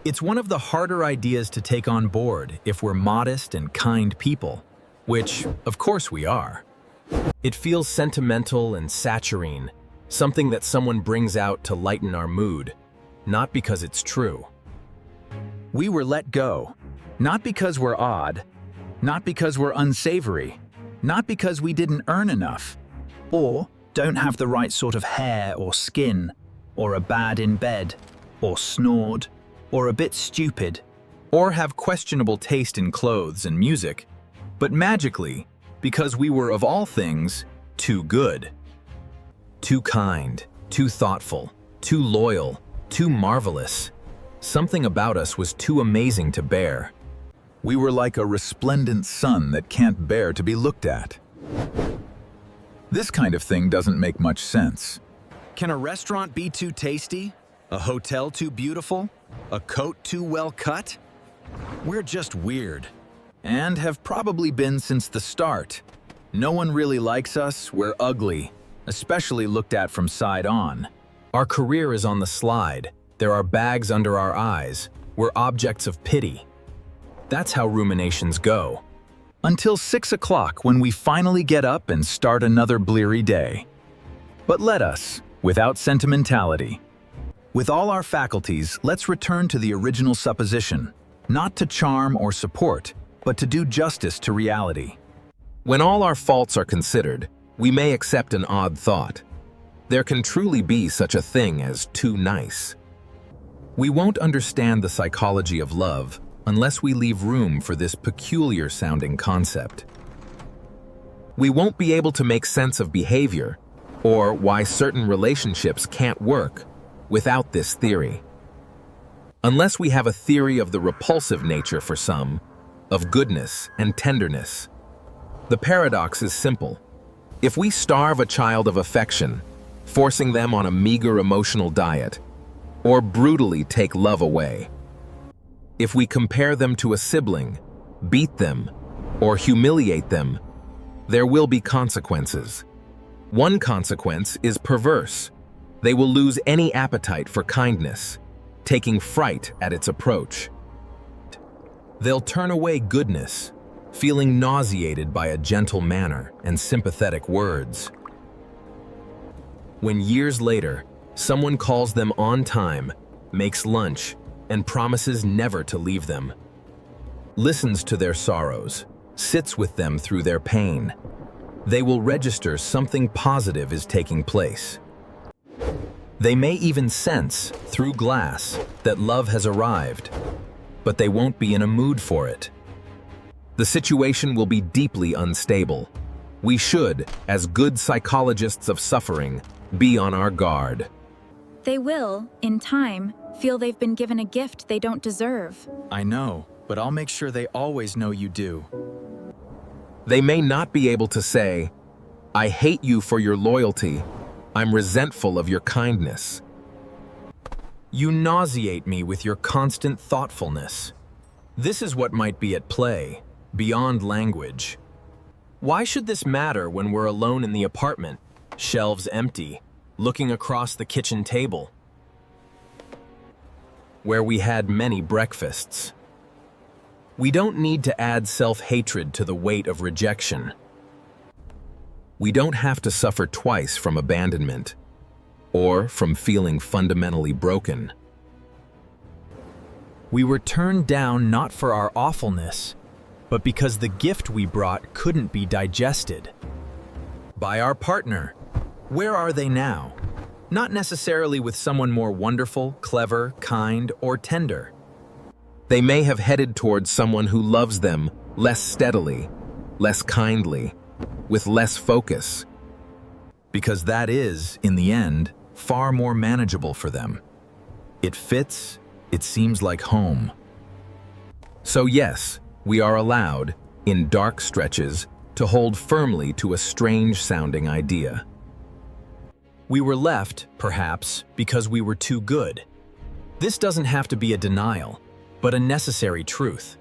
It's one of the harder ideas to take on board if we're modest and kind people, which, of course, we are. It feels sentimental and saccharine, something that someone brings out to lighten our mood, not because it's true. We were let go, not because we're odd, not because we're unsavory, not because we didn't earn enough, or don't have the right sort of hair or skin, or are bad in bed, or snored, or a bit stupid, or have questionable taste in clothes and music, but magically, because we were of all things, too good. Too kind, too thoughtful, too loyal, too marvelous. Something about us was too amazing to bear. We were like a resplendent sun that can't bear to be looked at. This kind of thing doesn't make much sense. Can a restaurant be too tasty? A hotel too beautiful? A coat too well cut? We're just weird. And have probably been since the start. No one really likes us, we're ugly, especially looked at from side on. Our career is on the slide. There are bags under our eyes. We're objects of pity. That's how ruminations go. Until 6 o'clock when we finally get up and start another bleary day. But let us, without sentimentality. With all our faculties, let's return to the original supposition, not to charm or support, but to do justice to reality. When all our faults are considered, we may accept an odd thought. There can truly be such a thing as too nice. We won't understand the psychology of love unless we leave room for this peculiar-sounding concept. We won't be able to make sense of behavior or why certain relationships can't work without this theory. Unless we have a theory of the repulsive nature for some, of goodness and tenderness. The paradox is simple. If we starve a child of affection, forcing them on a meager emotional diet, or brutally take love away, if we compare them to a sibling, beat them, or humiliate them, there will be consequences. One consequence is perverse. They will lose any appetite for kindness, taking fright at its approach. They'll turn away goodness, feeling nauseated by a gentle manner and sympathetic words. When years later, someone calls them on time, makes lunch, and promises never to leave them, listens to their sorrows, sits with them through their pain, they will register something positive is taking place. They may even sense, through glass, that love has arrived, but they won't be in a mood for it. The situation will be deeply unstable. We should, as good psychologists of suffering, be on our guard. They will, in time, feel they've been given a gift they don't deserve. I know, but I'll make sure they always know you do. They may not be able to say, "I hate you for your loyalty. I'm resentful of your kindness. You nauseate me with your constant thoughtfulness." This is what might be at play, beyond language. Why should this matter when we're alone in the apartment, shelves empty, looking across the kitchen table, where we had many breakfasts? We don't need to add self-hatred to the weight of rejection. We don't have to suffer twice from abandonment or from feeling fundamentally broken. We were turned down not for our awfulness, but because the gift we brought couldn't be digested. By our partner. Where are they now? Not necessarily with someone more wonderful, clever, kind, or tender. They may have headed towards someone who loves them less steadily, less kindly, with less focus. Because that is, in the end, far more manageable for them. It fits, it seems like home. So yes, we are allowed, in dark stretches, to hold firmly to a strange-sounding idea. We were left, perhaps, because we were too good. This doesn't have to be a denial, but a necessary truth.